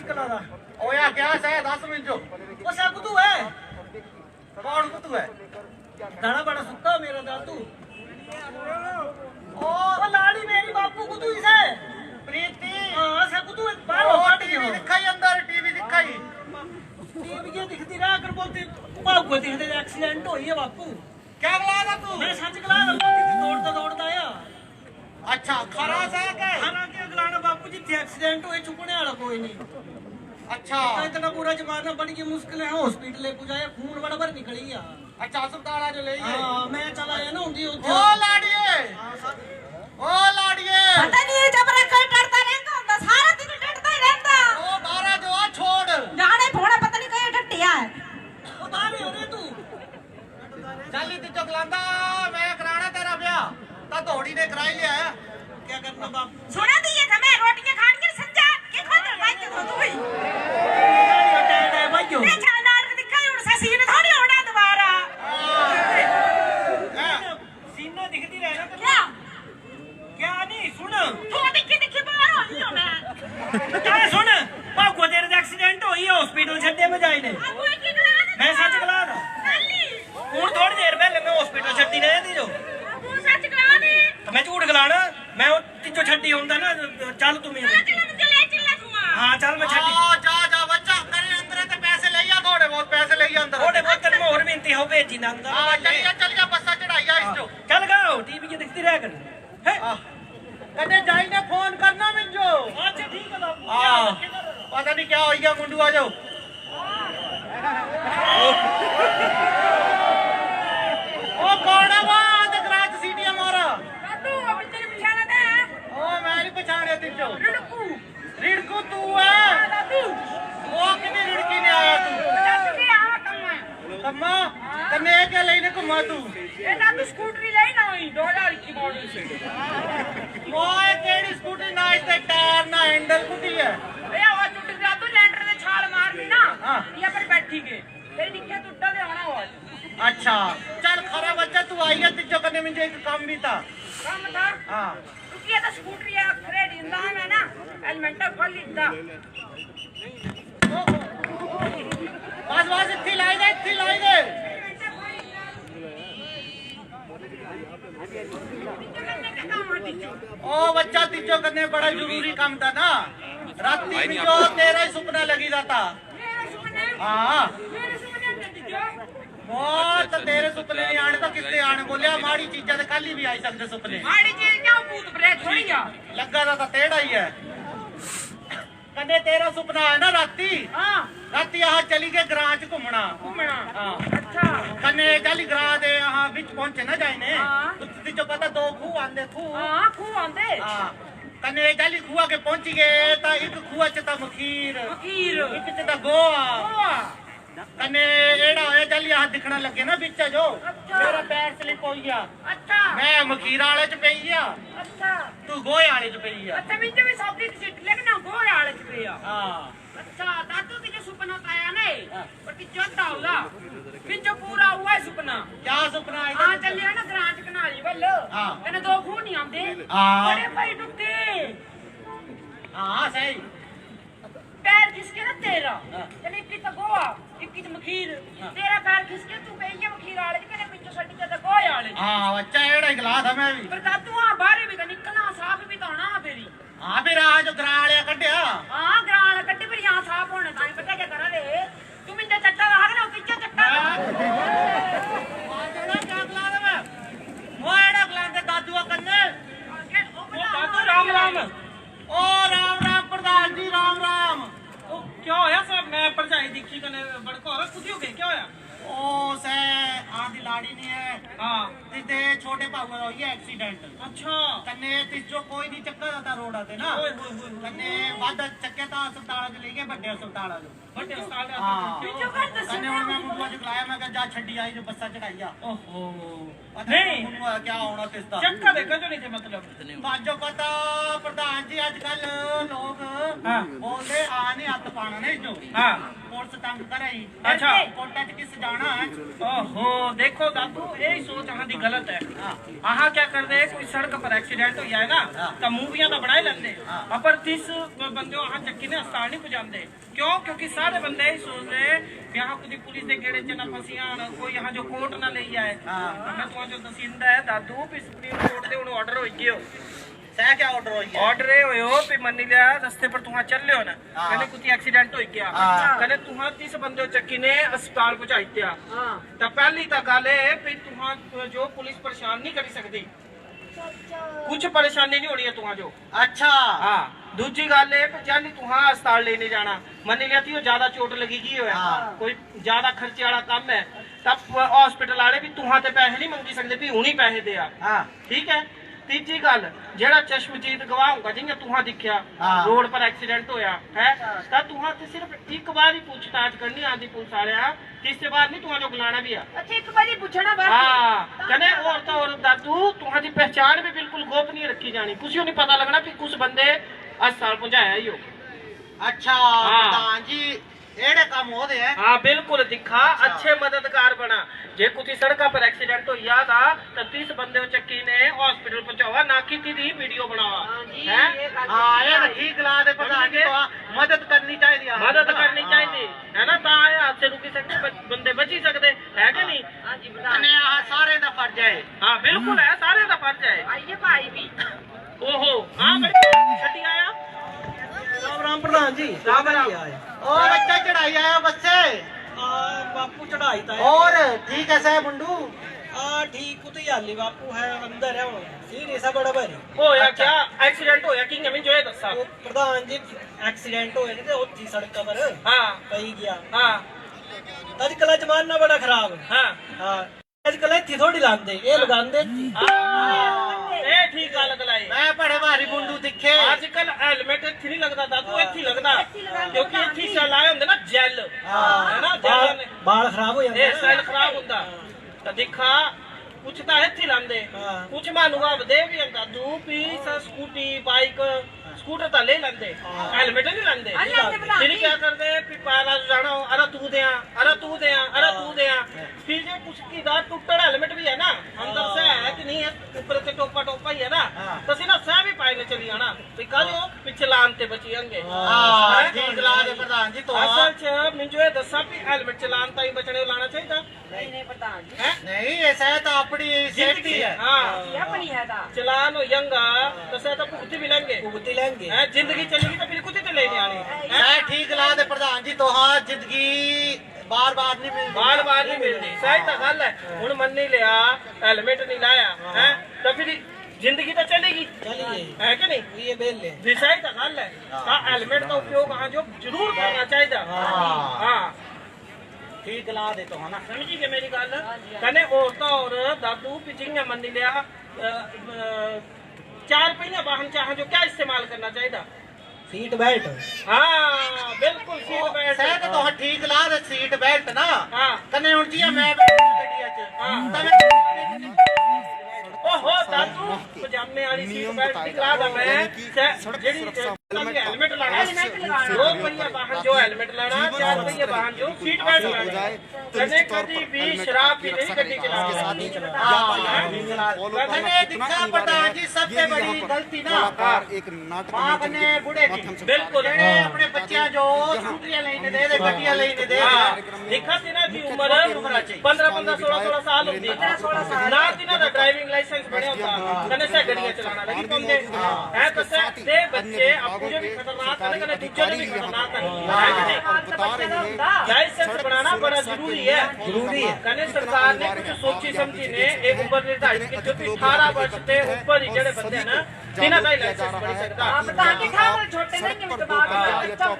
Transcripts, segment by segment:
कला दा ओया क्या सै 10 मिनट जो ओ सा कुतू है कौन कुतू है दाना बड़ा सुक्का मेरा दादू ओ लाड़ी मेरी बापू कुतू ही से प्रीति हां सा कुतू बाहर हो टीवी दिखाई अंदर टीवी दिखाई टीवी ये दिखती रहा कर बोलते बापू दिखते एक्सीडेंट होई है बापू क्या गला था तू मैं सच गला दौड़ता आया अच्छा खरा सा के खाना के अगलाना बापू जी थे एक्सीडेंट होए चुकने वाला कोई नहीं अच्छा इतना पूरा जमाना बड़ी मुश्किल है हॉस्पिटल ले जाया खून बड़ा भर निकली आ अच्छा अस्पताल जो ले हां मैं चला आया ना उंदी ओ लाड़िए पता नहीं है जबरा कोई डरता रहता ਹੁੰਦਾ सारा दिन डरता ही रहता ओ बारा जो आ छोड़ जाने फोड़ा पता नहीं कहीं डटिया है ओ बाहर हो रे तू चाली ती चकलांदा मैं कराना तेरा ब्याह ता दौड़ी ने कराई लिया है क्या करना बाप सुना दी है मैं रोटियां खान के समझा के खोद भाई के तू ही भाइयों ये नाटक दिखाई उड़ से सीन थोड़ी होना दोबारा सीना दिखती रहे ना क्या क्या नहीं सुन तू दिखी बाहर हो नहीं होना क्या सुन बापू तेरे एक्सीडेंट होई है हॉस्पिटल छड्डे में जाई ने कोई की गला मैं सच गला दा ਹੁਣ थोड़ी देर पहले मैं हॉस्पिटल छड्डी ने दी जो तू सच गला दे मैं झूठ गलाना मैं तिजो छड्डी हुंदा ना चल तू मेरे चल चले चिल्ला तू हां चल मैं छड्डी जा बच्चा करे अंदर ते पैसे ले आ थोड़े बहुत पैसे ले आ अंदर थोड़े बहुत तेरे में और बेनती हो भेजी ना अंदर हां चल जा बस्सा चढ़ाइया इस जो चल गाओ टीवी की दिखती रह कर है कने जाई ने फोन करना मिंजो अच्छा ठीक है बाबू हां पता नहीं क्या हो गया मुंडू आ जाओ ओ कौन है वो दगराज सीटी मारा तू अब तेरी पहचान दे ओ मैं नहीं पहचाने तिजो रिड़कू रिड़कू तू है दादू ओ कितनी रिड़की ने आया तू दादू के आ कम्मा कने के लेने घुमा तू ए दादू स्कूटरी ले ना हुई 2000 की मॉडल से ओए केड़ी स्कूटी ना इसते टायर ना हैंडल कुटी है ए आवाज टूट गया तू लैंडर ने छाल मारनी ना हां ये पर बैठी के तेरी निके टूटा दे आना आवाज अच्छा चल खरा बच्चा तू आई है तिजो कने मुझे एक काम भी था काम था हां क्योंकि ये तो स्कूटरी है क्रेड इंसान है ना हेलमेट खोल लीता बस इत्थी लाई दे ओ बच्चा तिजो कने बड़ा जरूरी काम था ना राती में जो तेरा ही सुपना लगी जाता हाँ बहुत तेरे सुपने नहीं आने तो किसने आने बोलिया माड़ी चीजा तो कल ही भी आई सकते सुपने माड़ी चीज क्या भूत प्रेत थोड़ी आ लगा था टेढ़ा ही है कने तेरा सुपना है ना राती हां राती यहाँ चली गए ग्रां च घूमना हाँ अच्छा कने चली ग्रां दे यहाँ बिच पहुंचे ना जाइने हाँ। तो तुझे पता दो खूह आंदे खूह हां खूह आंदे हाँ कने चली खूह के पहुंची गए ता एक खूह च ता मखीर फकीर एक च ता गोआ ओआ कने एड़ा होया चल यहाँ दिखना लगे ना बिच जो अच्छा। मेरा पैर स्लिप हो गया अच्छा मैं मखीर वाले च पई गया अच्छा तू गोए वाले च पई गया अच्छा मिंटे में सब्जी की सीट लेके ना गोल आले च गया हाँ अच्छा दादू की जो सपना आया ना पर कि चौथा होगा मिंजो पूरा हुआ है सपना क्या सुपना है हां चलिया ना ग्रांच कनाली वल हाँ। मैंने दो खूह नहीं आंदे हाँ। बड़े भाई डुबते हाँ सही पैर खिसके ना तेरा हाँ। चल एक तो गोवा एक तो मखीर तेरा पैर खिसके तू पे ये मखीर आले के मिंजो सट्टी ते गोए आले हाँ बच्चा एड़ा ही गिला था मैं भी पर दादू हां बाहर भी तो निकलना साफ भी तो होना तेरी हाँ फिर आज ग्रां वाले कटिया हां ग्राल कट्टी पर यहां साफ होने ताई पता क्या करा रे तू मिंजो चट्टा रहा ना किच्चा चट्टा दादू कन्ने दादू राम राम ओ राम राम प्रधान जी राम राम ओ क्या होया सब मैं भरजाई दिखी कने बड़को हो कुछ हो गया क्या होया ओ से आधी लाड़ी नहीं है हां तिते छोटे भाऊ का होई एक्सीडेंट अच्छा कन्ने तिजो कोई नहीं चक्कर आता रोड आते ना ओए होए होए कन्ने बाद चक्के ता अस्पताल च ले गए बड़े अस्पताल च बड़े अस्पताल हाँ मिंजो कर दस कन्ने हुन मैं मुंडवा च लाया मैं कहा जा छड्डी आई जो बस्सा चढ़ाइया ओहो पता नहीं मुंडवा क्या होना किसदा चक्का देखो जो नहीं थे मतलब बाजो पता प्रधान जी आजकल लोग हाँ। बोलते आ नहीं हथ पाना नहीं जो हां पुल पुलिस तंग करे ही अच्छा। कोर्ट च किस जाना है ओहो देखो दादू यही सोच अहां दी गलत है। अहां क्या करदे कोई सड़क पर एक्सीडेंट हो जाए ना तो मूवियां तो बनाए लेंदे पर 30 बंदे अहां चक्की ने अस्पताल नहीं पहुंचाते क्यों क्योंकि सारे बंदे यही सोचते कि अहां खुद पुलिस दे गेड़े च ना फसियां कोई अहां जो कोर्ट ना ले जाए। मैं तुहां जो दसिंदा है दादू भी सुप्रीम कोर्ट दे हुण ऑर्डर होई गयो सह क्या ऑर्डर होई है ऑर्डर ये होयो भी मन्नी लिया रस्ते पर तुहां चल लियो ना कने कुछ एक्सीडेंट हो गया कने तुहां 30 बंदे चक्की ने अस्पताल पहुंचाई दिया तो पहली तो गल है भी तुहां जो पुलिस परेशान नहीं करी सकती कुछ परेशानी नहीं होनी है तुहां जो अच्छा हाँ दूजी गल है भी जानी तुहां अस्पताल लेने जाना मन्नी लिया थी ज्यादा चोट लगी की होया कोई ज्यादा खर्चे वाला काम है तब हॉस्पिटल वाले भी तुहां ते पैसे नहीं मंगी सकते भी हुणी पैसे दे ठीक है। तीजी गल जेड़ा चश्मदीद गवाह होगा जियां तुहां दिखया रोड पर एक्सीडेंट होया है तां तुहां ते सिर्फ एक बार ही पूछताछ करनी आंदी पुलिस वाले तीसरे बार नहीं तुहां जो बुलाना भी अच्छा एक बारी पूछना बस हां कने और तो और दादू तुहां दी पहचान भी बिल्कुल गोपनीय रखी जानी कुछ नहीं पता लगना कि कुछ बंदे अस्पताल पहुंचाया ही हो। अच्छा प्रधान जी एड़े काम होदे हैं हाँ बिल्कुल दिखा अच्छे मददगार बना जे कुछ सड़क पर एक्सीडेंट हो या था तो 30 बंदे चक्की ने हॉस्पिटल पहुंचावा ना की दी वीडियो बनावा है हाँ ये ठीक ला दे प्रधान जी तो मदद करनी चाहिए मदद करनी चाहिए है ना ता हादसे रुकी सकते बंदे बची सकते है कि नहीं कने आ सारे दा फर्ज है हाँ बिल्कुल है सारे दा फर्ज है आइए भाई भी ओहो हाँ छठी आया राम राम प्रधान जी राम राम ओ बच्चा चढ़ाई आया बच्चे बापू चढ़ाई था और ठीक है साहब मुंडू ठीक उते हाली बापू है अंदर है सीरियस है बड़ा भारी होया क्या एक्सीडेंट होया कि मैं जो है दसा वो प्रधान जी एक्सीडेंट होया ते उत्थी सड़क पर हाँ पई गया हाँ अजकल जमाना बड़ा खराब है हाँ हाँ अजकल इत्थी थोड़ी लांदे ये लगांदे ए ठीक गल गलाई मैं बड़े भारी मुंडू दिखे आजकल हेलमेट इत्थे नहीं लगदा दादू इत्थे लगदा क्योंकि इत्थे सेल आए हुंदे ना जेल है ना जेल ने बाल खराब हो ए जांदे सेल खराब हुंदा तो दिखा कुछ तो इत्थे लांदे कुछ मानू दे भी दादू भी स्कूटी बाइक स्कूटर तो ले लेंदे हेलमेट नहीं लेंदे फिर क्या करदे फिर पाला जाना अरे तू दे अरे तू दे अरे तू दे फिर जो कुछ की दा टुकड़ा हेलमेट भी है ना अंदर से है कि नहीं है ऊपर से टोपा टोपा ही है ना तो सीना सह भी पाए चली आना तो कल पिछे लान ते बची होंगे हां ठीक ला दे प्रधान जी तो असल च मिंजो ये दसा भी हेलमेट चलान ताई बचने लाना चाहिए नहीं नहीं प्रधान जी है नहीं ऐसा है तो अपनी सेफ्टी है हां ये अपनी है दा चलान हो यंगा तो सह तो भुगती भी लेंगे भुगती लेंगे है जिंदगी चलेगी तो फिर कुछ तो लेने आने मैं ठीक ला दे प्रधान जी तो हाँ जिंदगी बार बार नहीं मिलती बार बार नहीं मिलती सही तो गल है हुन मन नहीं लिया हेलमेट नहीं लाया है तो फिर जिंदगी तो चलेगी चलिए है कि नहीं ये बेल ले सही तो गल है हेलमेट का उपयोग हाँ जो जरूर करना चाहिए हाँ ठीक ला दे तो है ना समझी के मेरी गल कने औरतां और दादू पिछियां मन लिया 4 पहिया वाहन चाह जो क्या इस्तेमाल करना चाहिए सीट बेल्ट हाँ बिल्कुल सीट बेल्ट सह तो हाँ ठीक ला दे सीट बेल्ट ना हाँ कने हुन जिया मैं गड्डिया च हाँ तने ओहो दादू पजामे वाली सीट बेल्ट निकला दा मैं जेडी हेलमेट लाना 2 पहिया वाहन जो हेलमेट लाना 4 पहिया वाहन जो सीट बेल्ट लाना कने कभी भी शराब पी नहीं गड्डी चलाना कने दिखा प्रधान जी सबसे बड़ी गलती ना एक नाटक मां कने बुढ़े की बिल्कुल अपने बच्चियां जो स्कूटियां लेने दे गड्डियां लेने दे देखा तिना दी उम्र 15 16 साल होती ना तिना दा ड्राइविंग लाइसेंस बने होता कने से गड्डियां चलाना लगी कम दे है तो से दे बच्चे आपको जो भी खतरनाक कने कने दूसरे भी खतरनाक है लाइसेंस बनाना बड़ा जरूरी है कने सरकार ने कुछ सोची समझी ने एक उम्र निर्धारित की जो 18 वर्ष से ऊपर ही जेड़े बंदे ना तिना का लाइसेंस बन सकता प्रधान जी खा छोटे नहीं में दबाव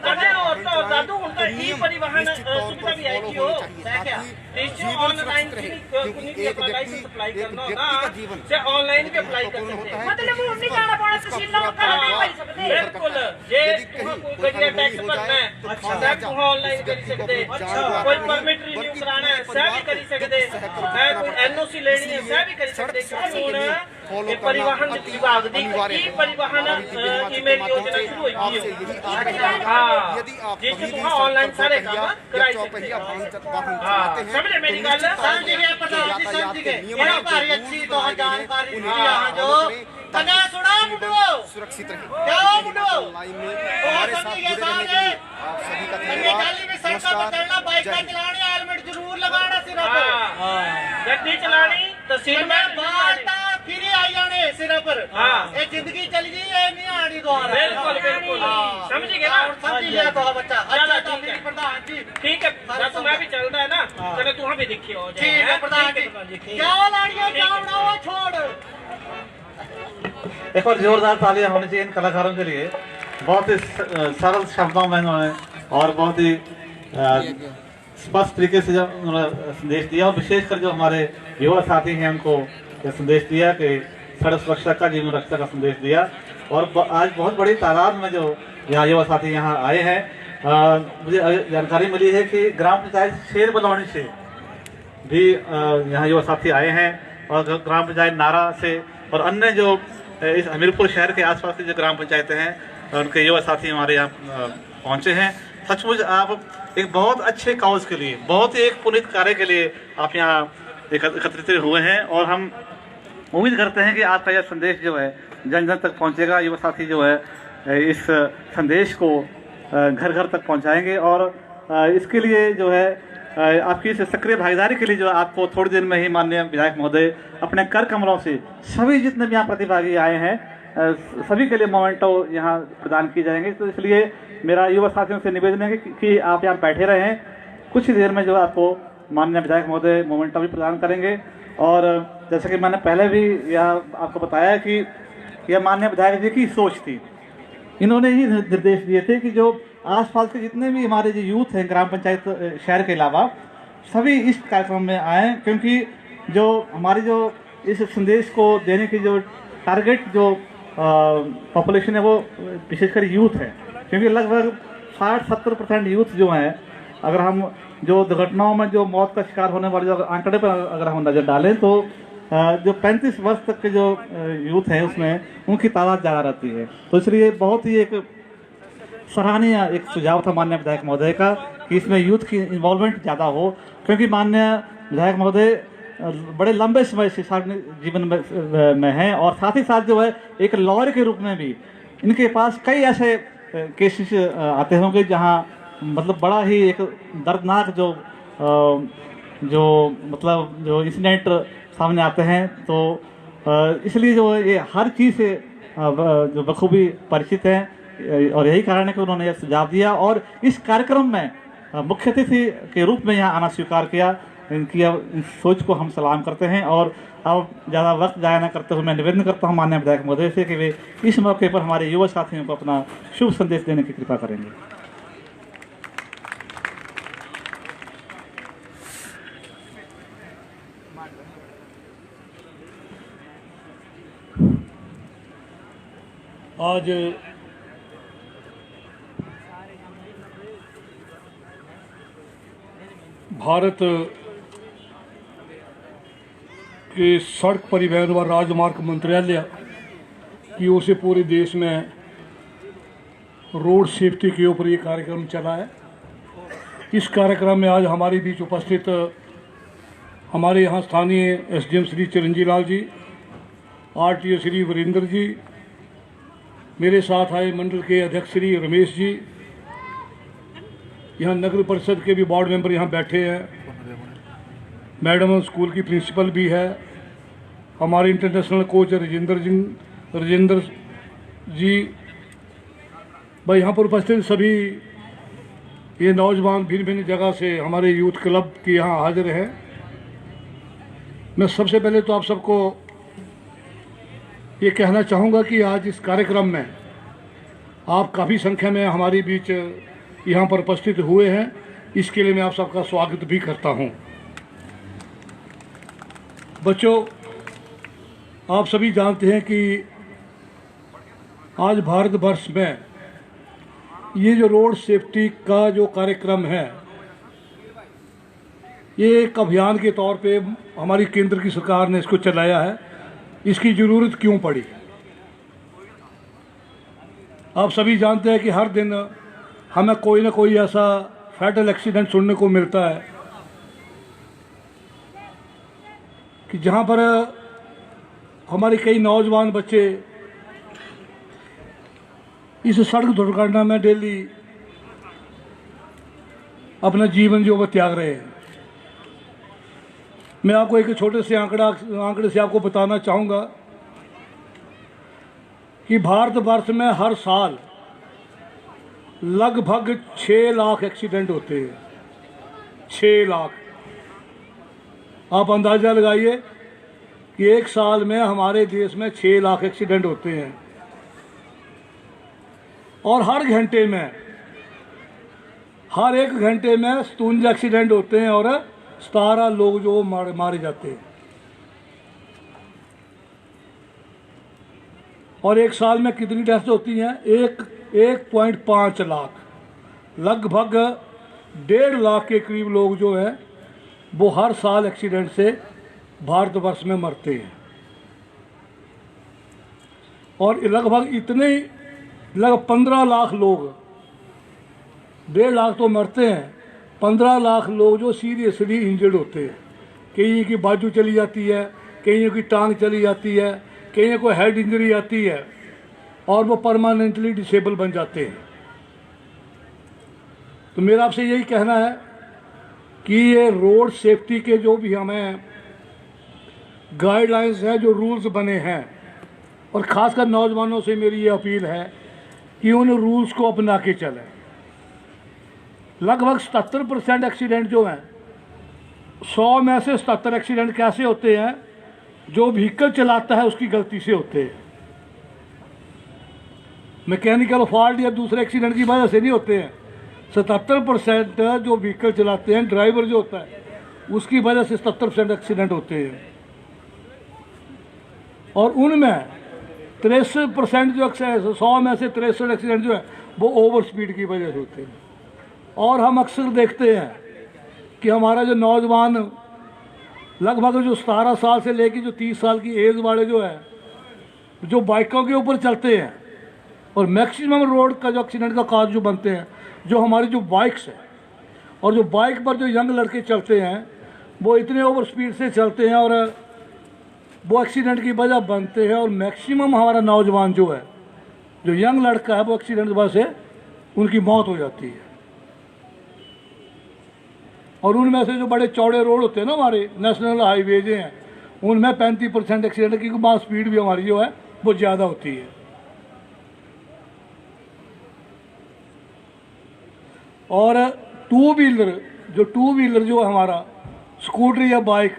कने और तो दादू उनका ई परिवहन सुविधा भी आई की हो क्या इससे ऑनलाइन की लाइसेंस अप्लाई करना ना से ऑनलाइन भी अप्लाई कर सकते हैं मतलब वो नहीं जाना पड़ा तहसील में खड़ा नहीं कर सकते बिल्कुल जे कोई टैक्स भरना है सब तुम ऑनलाइन कर सकते कोई परमिट रिन्यू कराना है सब भी कर सकते है कोई एनओसी लेनी है सब भी कर सकते ये परिवहन विभाग दी ई परिवहन ईमेल योजना शुरू हुई है। हाँ जिससे तुम ऑनलाइन सारे काम कराई सकते हो। हाँ समझे मेरी गल? समझ गए प्रधान जी, समझ गए। बड़ी भारी अच्छी तो जानकारी दी यहाँ जो कने सुना मुंडो सुरक्षित रहे। क्या हो मुंडो लाइन में बहुत समझ गए सारे। आप सभी का कने गाली में सड़क पर चलना, बाइक पर चलानी, हेलमेट जरूर लगाना सिर पर। गड्डी चलानी तो सिर में बालता फिर आई जाने सिर पर। ये जिंदगी चल गई, ये नहीं आनी दोबारा। बिल्कुल बिल्कुल समझ गए ना? समझ लिया तो बच्चा। अच्छा तो ठीक है प्रधान जी, ठीक है ना, तुम्हें भी चलता है ना, चलो तुम्हें भी दिखी हो जाए। ठीक है प्रधान जी। क्या लाड़ियों क्या बनाओ छोड़। एक और जोरदार तालियां होनी चाहिए इन कलाकारों के लिए। बहुत ही सरल शब्दों में उन्होंने और बहुत ही स्पष्ट तरीके से जब उन्होंने संदेश दिया, और विशेषकर जो हमारे युवा साथी हैं उनको यह संदेश दिया कि सड़क सुरक्षा का, जीवन रक्षा का संदेश दिया। और आज बहुत बड़ी तादाद में जो यहाँ युवा साथी यहाँ आए हैं। मुझे जानकारी मिली है कि ग्राम पंचायत शेर बलौनी से भी यहाँ युवा साथी आए हैं, और ग्राम पंचायत नारा से और अन्य जो इस हमीरपुर शहर के आसपास की जो ग्राम पंचायतें हैं उनके युवा साथी हमारे यहाँ पहुँचे हैं। सचमुच आप एक बहुत अच्छे काउज के लिए, बहुत ही एक पुनीत कार्य के लिए आप यहाँ एकत्रित हुए हैं, और हम उम्मीद करते हैं कि आपका यह संदेश जो है जन जन तक पहुँचेगा। युवा साथी जो है इस संदेश को घर घर तक पहुँचाएंगे, और इसके लिए जो है आपकी इस सक्रिय भागीदारी के लिए जो आपको थोड़ी देर में ही माननीय विधायक महोदय अपने कर कमलों से सभी जितने भी यहाँ प्रतिभागी आए हैं सभी के लिए मोमेंटो यहाँ प्रदान किए जाएंगे। तो इसलिए मेरा युवा साथियों से निवेदन है कि आप यहाँ बैठे रहें। कुछ ही देर में जो आपको माननीय विधायक महोदय मोमेंटो भी प्रदान करेंगे। और जैसे कि मैंने पहले भी यह आपको बताया कि यह माननीय विधायक जी की सोच थी। इन्होंने ही निर्देश दिए थे कि जो आसपास के जितने भी हमारे जो यूथ हैं ग्राम पंचायत शहर के अलावा सभी इस कार्यक्रम में आए, क्योंकि जो हमारी जो इस संदेश को देने की जो टारगेट जो पॉपुलेशन है वो विशेषकर यूथ है। क्योंकि लगभग 60-70% यूथ जो हैं, अगर हम जो दुर्घटनाओं में जो मौत का शिकार होने वाले जो आंकड़े पर अगर हम नज़र डालें तो जो 35 वर्ष तक के जो यूथ हैं उसमें उनकी तादाद ज़्यादा रहती है। तो इसलिए बहुत ही एक सराहनीय एक सुझाव था माननीय विधायक महोदय का कि इसमें यूथ की इन्वॉल्वमेंट ज़्यादा हो, क्योंकि माननीय विधायक महोदय बड़े लंबे समय से सार्वजनिक जीवन में हैं, और साथ ही साथ जो है एक लॉयर के रूप में भी इनके पास कई ऐसे केसेस आते होंगे जहां मतलब बड़ा ही एक दर्दनाक जो इंसिडेंट सामने आते हैं। तो इसलिए जो ये हर चीज़ से जो बखूबी परिचित हैं, और यही कारण है कि उन्होंने यह सुझाव दिया और इस कार्यक्रम में मुख्य अतिथि के रूप में यहाँ आना स्वीकार किया। इनकी इस सोच को हम सलाम करते हैं। और अब ज़्यादा वक्त जाया न करते हुए मैं निवेदन करता हूँ माननीय विधायक महोदय से कि वे इस मौके पर हमारे युवा साथियों को अपना शुभ संदेश देने की कृपा करेंगे। आज भारत के सड़क परिवहन व राजमार्ग मंत्रालय की ओर से पूरे देश में रोड सेफ्टी के ऊपर ये कार्यक्रम चला है। इस कार्यक्रम में आज हमारे बीच उपस्थित हमारे यहाँ स्थानीय एसडीएम श्री चिरंजीव लाल जी, आरटीओ श्री वीरेंद्र जी, मेरे साथ आए मंडल के अध्यक्ष श्री रमेश जी, यहाँ नगर परिषद के भी वार्ड मेंबर यहाँ बैठे हैं, मैडम स्कूल की प्रिंसिपल भी है, हमारे इंटरनेशनल कोच राजेंद्र जी भाई, यहाँ पर उपस्थित सभी ये नौजवान भिन्न भिन्न जगह से हमारे यूथ क्लब के यहाँ हाजिर हैं। मैं सबसे पहले तो आप सबको ये कहना चाहूँगा कि आज इस कार्यक्रम में आप काफ़ी संख्या में हमारे बीच यहाँ पर उपस्थित हुए हैं, इसके लिए मैं आप सबका स्वागत भी करता हूँ। बच्चों, आप सभी जानते हैं कि आज भारतवर्ष में ये जो रोड सेफ्टी का जो कार्यक्रम है, ये एक अभियान के तौर पे हमारी केंद्र की सरकार ने इसको चलाया है। इसकी ज़रूरत क्यों पड़ी। आप सभी जानते हैं कि हर दिन हमें कोई ना कोई ऐसा फैटल एक्सीडेंट सुनने को मिलता है कि जहाँ पर हमारे कई नौजवान बच्चे इस सड़क दुर्घटना में डेली अपना जीवन जो वो त्याग रहे हैं। मैं आपको एक छोटे से आंकड़े से आपको बताना चाहूँगा कि भारतवर्ष में हर साल लगभग 6 लाख एक्सीडेंट होते हैं। 6 लाख। आप अंदाज़ा लगाइए कि एक साल में हमारे देश में 6 लाख एक्सीडेंट होते हैं और हर एक घंटे में 57 एक्सीडेंट होते हैं और 17 लोग जो मारे जाते हैं। और एक साल में कितनी डेथ्स होती हैं? 1.5 लाख। लगभग 1.5 लाख के करीब लोग जो हैं वो हर साल एक्सीडेंट से भारतवर्ष में मरते हैं। और लगभग 15 लाख लोग, 1.5 लाख तो मरते हैं, 15 लाख लोग जो सीरियसली इंजर्ड होते हैं। कहीं की बाजू चली जाती है, कहीं की टांग चली जाती है, कहीं को हेड इंजरी आती है और वो परमानेंटली डिसेबल बन जाते हैं। तो मेरा आपसे यही कहना है कि ये रोड सेफ्टी के जो भी हमें गाइडलाइंस हैं, जो रूल्स बने हैं, और ख़ासकर नौजवानों से मेरी ये अपील है कि उन रूल्स को अपना के चलें। लगभग 77% एक्सीडेंट जो हैं, 100 में से 77 एक्सीडेंट कैसे होते हैं? जो व्हीकल चलाता है उसकी गलती से होते हैं। मैकेनिकल फॉल्ट या दूसरे एक्सीडेंट की वजह से नहीं होते हैं। 77% जो व्हीकल चलाते हैं, ड्राइवर जो होता है उसकी वजह से 77% एक्सीडेंट होते हैं। और उनमें 63% जो 100 में से 63 एक्सीडेंट जो है वो ओवर स्पीड की वजह से होते हैं। और हम अक्सर देखते हैं कि हमारा जो नौजवान लगभग जो 17 साल से लेकर जो 30 साल की एज वाले जो है, जो बाइकों के ऊपर चलते हैं, और मैक्सिमम रोड का जो एक्सीडेंट का कारण जो बनते हैं जो हमारी जो बाइक्स हैं, और जो बाइक पर जो यंग लड़के चलते हैं वो इतने ओवर स्पीड से चलते हैं और वो एक्सीडेंट की वजह बनते हैं। और मैक्सिमम हमारा नौजवान जो है, जो यंग लड़का है, वो एक्सीडेंट की वजह से उनकी मौत हो जाती है। और उनमें से जो बड़े चौड़े रोड होते हैं ना, हमारे नेशनल हाईवेज हैं, उनमें 35% एक्सीडेंट की मास स्पीड भी हमारी जो है वो ज़्यादा होती है। और टू व्हीलर जो है हमारा, स्कूटर या बाइक,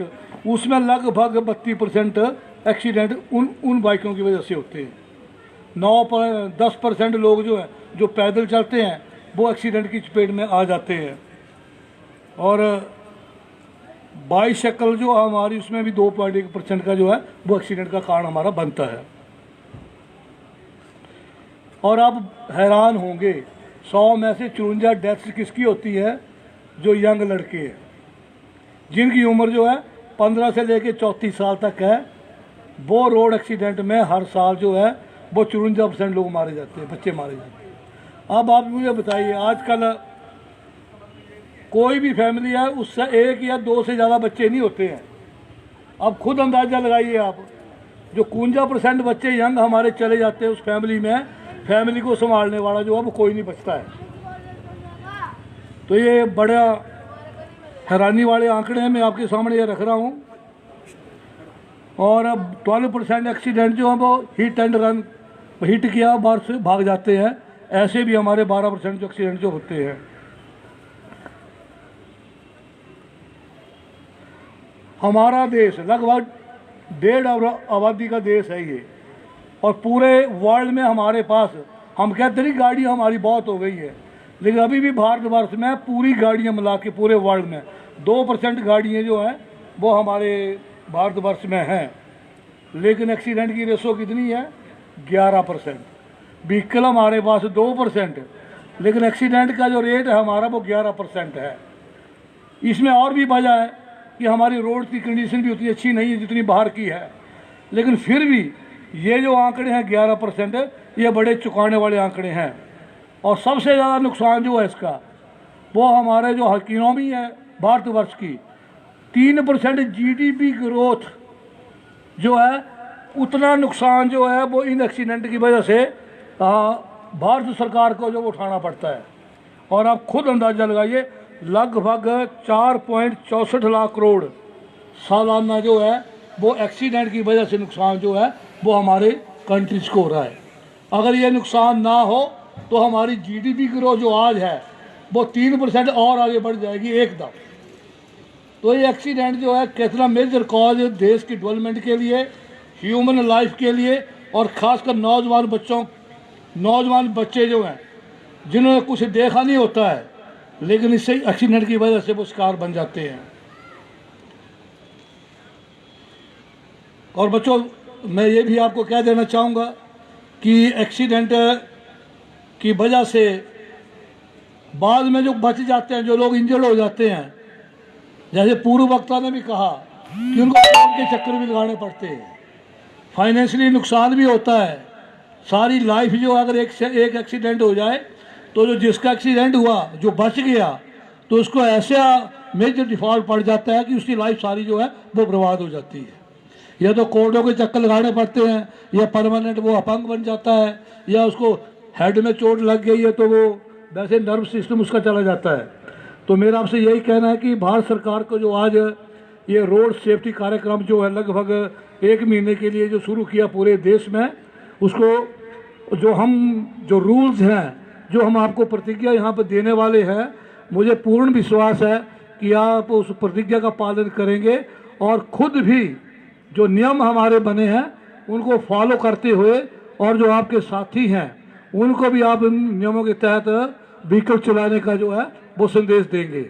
उसमें लगभग 32% एक्सीडेंट उन बाइकों की वजह से होते हैं। 10% लोग जो है जो पैदल चलते हैं वो एक्सीडेंट की चपेट में आ जाते हैं। और बाइसाइकिल जो हमारी, उसमें भी 2.1% का जो है वो एक्सीडेंट का कारण हमारा बनता है। और आप हैरान होंगे, 100 में से 54 डेथ्स किसकी होती है? जो यंग लड़के हैं, जिनकी उम्र जो है 15 से लेकर 34 साल तक है। वो रोड एक्सीडेंट में हर साल जो है वो 54% लोग मारे जाते हैं, बच्चे मारे जाते हैं। अब आप मुझे बताइए, आजकल कोई भी फैमिली है उससे 1 या 2 से ज़्यादा बच्चे नहीं होते हैं। अब खुद अंदाज़ा लगाइए आप, जो 51% बच्चे यंग हमारे चले जाते हैं उस फैमिली में, फैमिली को संभालने वाला जो है वो कोई नहीं बचता है। तो ये बड़ा हैरानी वाले आंकड़े हैं, मैं आपके सामने ये रख रहा हूँ। और अब 12% एक्सीडेंट जो है वो हिट एंड रन, हिट किया बार से भाग जाते हैं। ऐसे भी हमारे 12% जो एक्सीडेंट जो होते हैं। हमारा देश लगभग 1.5 आबादी का देश है ये, और पूरे वर्ल्ड में हमारे पास, हम कहते नहीं गाड़ी हमारी बहुत हो गई है, लेकिन अभी भी भारतवर्ष में पूरी गाड़ियां मिला के पूरे वर्ल्ड में 2% गाड़ियां जो हैं वो हमारे भारतवर्ष में हैं। लेकिन एक्सीडेंट की रेशो कितनी है? 11%। व्हीकल हमारे पास 2%, लेकिन एक्सीडेंट का जो रेट है हमारा वो 11% है। इसमें और भी वजह है कि हमारी रोड की कंडीशन भी उतनी अच्छी नहीं है जितनी बाहर की है। लेकिन फिर भी ये जो आंकड़े हैं 11%, ये बड़े चुकाने वाले आंकड़े हैं। और सबसे ज़्यादा नुकसान जो है इसका, वो हमारे जो इकोनॉमी है भारतवर्ष की, 3% GDP ग्रोथ जो है, उतना नुकसान जो है वो इन एक्सीडेंट की वजह से भारत सरकार को जो उठाना पड़ता है। और आप खुद अंदाज़ा लगाइए, लगभग 4.64 लाख करोड़ सालाना जो है वो एक्सीडेंट की वजह से नुकसान जो है वो हमारे कंट्रीज को हो रहा है। अगर ये नुकसान ना हो तो हमारी GDP ग्रोथ जो आज है वो 3% और आगे बढ़ जाएगी एकदम। तो ये एक्सीडेंट जो है कितना मेजर कॉज है देश की डेवलपमेंट के लिए, ह्यूमन लाइफ के लिए, और ख़ासकर नौजवान बच्चे जो हैं जिन्होंने कुछ देखा नहीं होता है, लेकिन इससे एक्सीडेंट की वजह से वो शिकार बन जाते हैं। और बच्चों, मैं ये भी आपको कह देना चाहूँगा कि एक्सीडेंट की वजह से बाद में जो बच जाते हैं, जो लोग इंजर्ड हो जाते हैं, जैसे पूर्व वक्ता ने भी कहा कि उनको कोर्ट के चक्कर भी लगाने पड़ते हैं, फाइनेंशियली नुकसान भी होता है। सारी लाइफ जो अगर एक एक्सीडेंट हो जाए तो जो जिसका एक्सीडेंट हुआ जो बच गया तो उसको ऐसा मेजर डिफॉल्ट पड़ जाता है कि उसकी लाइफ सारी जो है वो बर्बाद हो जाती है। या तो कोर्टों के चक्कर लगाने पड़ते हैं, या परमानेंट वो अपंग बन जाता है, या उसको हेड में चोट लग गई है तो वो वैसे नर्व सिस्टम उसका चला जाता है। तो मेरा आपसे यही कहना है कि भारत सरकार को जो आज ये रोड सेफ्टी कार्यक्रम जो है लगभग 1 महीने के लिए जो शुरू किया पूरे देश में, उसको जो रूल्स हैं, जो हम आपको प्रतिज्ञा यहाँ पर देने वाले हैं, मुझे पूर्ण विश्वास है कि आप उस प्रतिज्ञा का पालन करेंगे और खुद भी जो नियम हमारे बने हैं उनको फॉलो करते हुए, और जो आपके साथी हैं उनको भी आप इन नियमों के तहत व्हीकल चलाने का जो है वो संदेश देंगे।